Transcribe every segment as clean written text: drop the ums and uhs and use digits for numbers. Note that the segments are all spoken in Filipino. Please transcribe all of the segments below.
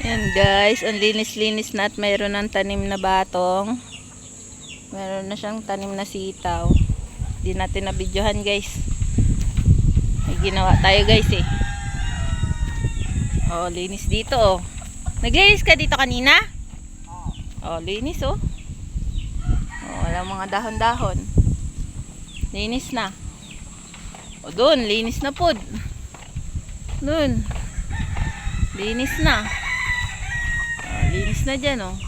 Yan guys, ang linis-linis na at mayroon ng tanim na batong. Mayroon na siyang tanim na sitaw. Hindi natin na-videohan guys. May ginawa tayo guys eh. Oh, linis dito oh. Naglinis ka dito kanina? Oh, linis oh. Oh, walang mga dahon-dahon. Linis na. O doon, linis na po. Doon. Linis na. Linis na dyan oh.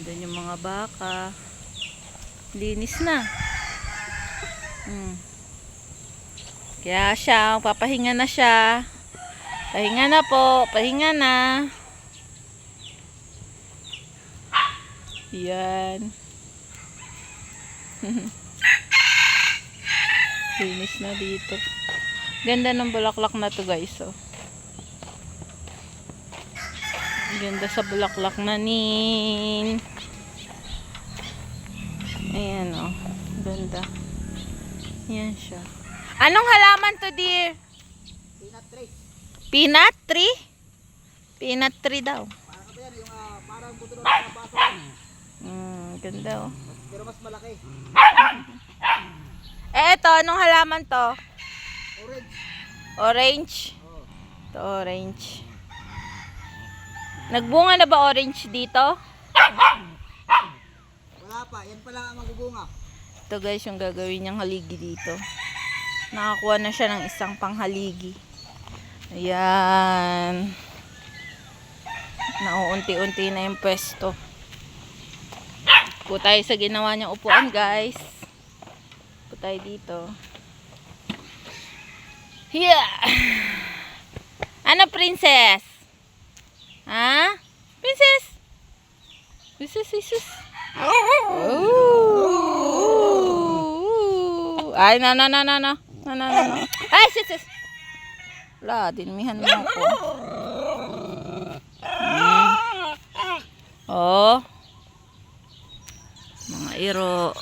Doon yung mga baka. Linis na. Kaya siya, papahinga na siya. Pahinga na po, pahinga na. Yan. Linis na dito. Ganda ng bulaklak na to guys oh. Ganda sa bulaklak na nin. Ayan oh. Ganda. Yan siya. Anong halaman to dear? Peanut tree. Peanut tree? Peanut tree daw. Parang yan, yung parang buto ng baso. Ganda oh. Pero mas malaki. Ito, anong halaman to? Orange. Orange? Oh. Ito, orange. Nagbunga na ba orange dito? Wala pa, yan pa lang ang magbubunga. Ito guys, yung gagawin niyang haligi dito. Nakakuha na siya ng isang panghaligi. Ayan. Nauunti-unti na yung pwesto. Po tayo sa ginawa niyang upuan guys. Po tayo dito. Yeah. Ano princess? Ha? Princess? Princess. Oh. Ay, no. Ay, sis. Wala, dinmihan mo ako. Oh. Mga iro.